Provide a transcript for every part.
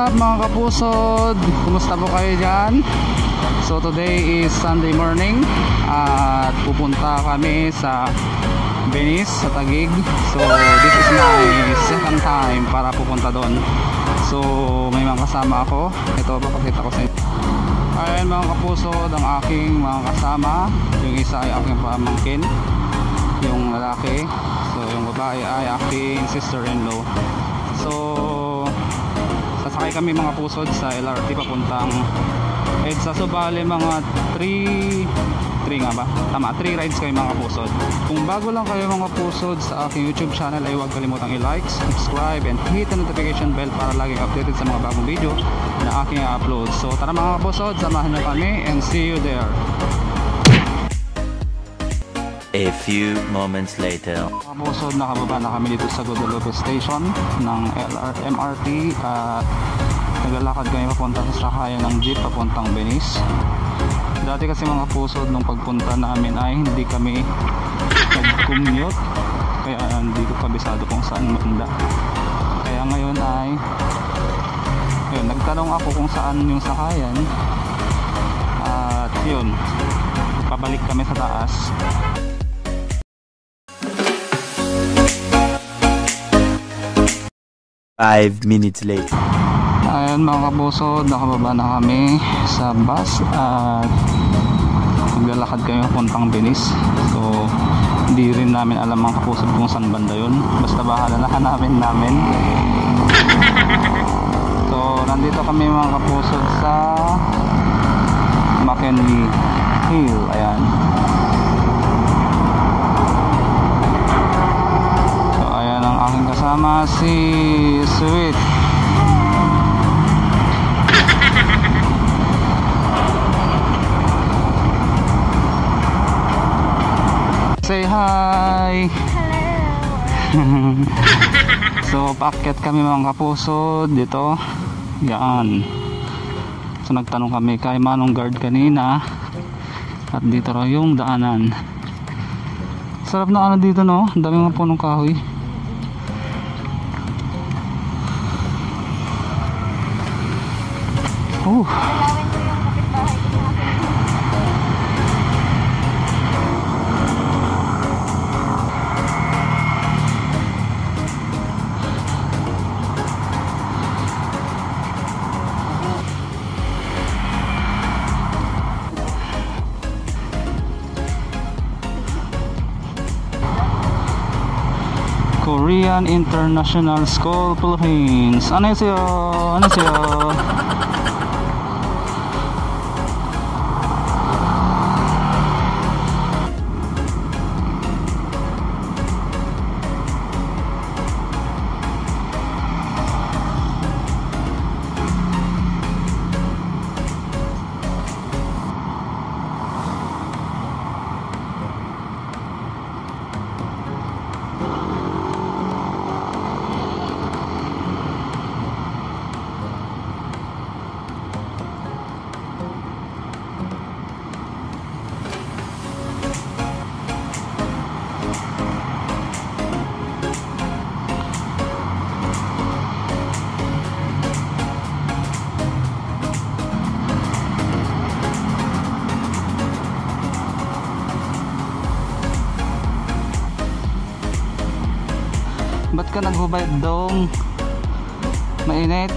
up mga kapusod? Kumusta po kayo dyan? So today is Sunday morning at pupunta kami sa Venice, sa Taguig. So this is my second time para pupunta doon. So may mga kasama ako. Ito papakita ko sa inyo. Ayan mga kapusod, ang aking mga kasama. Yung isa ay aking pamangkin, yung lalaki. So yung babae ay aking sister-in-law. So sasakay kami mga pusod sa LRT papuntang EDSA. So bale mga 3 rides kayo mga pusod. Kung bago lang kayo mga pusod sa aking YouTube channel ay huwag kalimutang i-like, subscribe and hit the notification bell para laging updated sa mga bagong video na aking i-upload. So tara mga pusod, samahan nyo kami and see you there. A few moments later. Mga pusod, nakababa na kami dito sa Guadalupe Station ng MRT at naglalakad kami papunta sa sakayan ng jeep papuntang Venice. Dati kasi mga pusod, nung pagpunta namin ay hindi kami nag-commute, kaya hindi ko kabisado kung saan maganda. Kaya ngayon ay nagtanong ako kung saan yung sakayan at yun, pabalik kami sa taas. 5 minutes later. Ayan mga kabusod, nakababa na kami sa bus at maglalakad kami puntang Venice. So hindi rin namin alam mga kabusod kung saan banda yun, basta bahala na hanapin namin. So nandito kami mga kabusod sa McKinley Hill. Ayan. So ayan ang aking kasama, si Sweet. Say hi! Hello! So paakyat kami mga kapusod dito. Yan. So nagtanong kami kay Manong Guard kanina at dito raw yung daanan. Sarap na ano dito, no? Ang dami mga punong kahoy. Korean International School Philippines. 안녕하세요. 안녕하세요. Ba't ka naghubad dong? Mainit.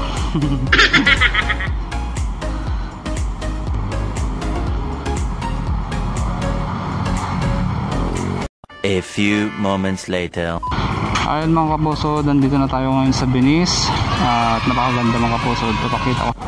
A few moments later. Ayun mga kapusod, nandito na tayo ngayon sa Venice at napakaganda mga kapusod. Ipakita ko.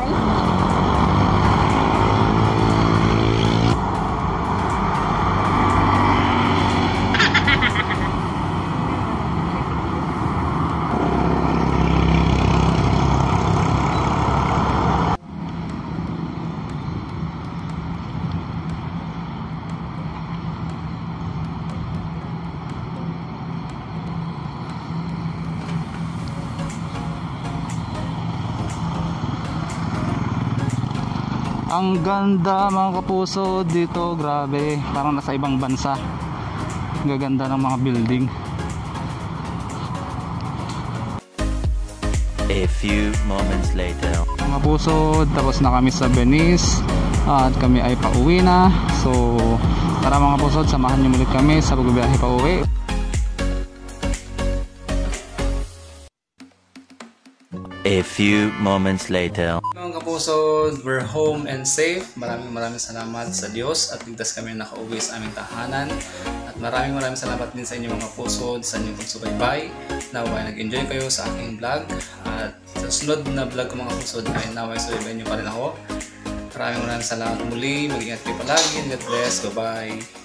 Ang ganda mga kapuso dito, grabe, parang nasa ibang bansa. Gaganda ng mga building. A few moments later. Mga pusod, tapos na kami sa Venice at kami ay pauwi na. So tara mga pusod, samahan niyo ulit kami sa pagbibiyahe pauwi. A few moments later. Mga kapusod, we're home and safe. Maraming salamat sa Diyos at ligtas kami nakauwi sa aming tahanan. At maraming salamat din sa inyo mga kapusod sa inyong pagsubaybay. Naway nag-enjoy kayo sa aking vlog. At sa sunod na vlog ko mga kapusod ay naway subaybayin nyo pa rin ako. Maraming salamat muli. Mag-ingat kayo palagi. God bless. Bye-bye.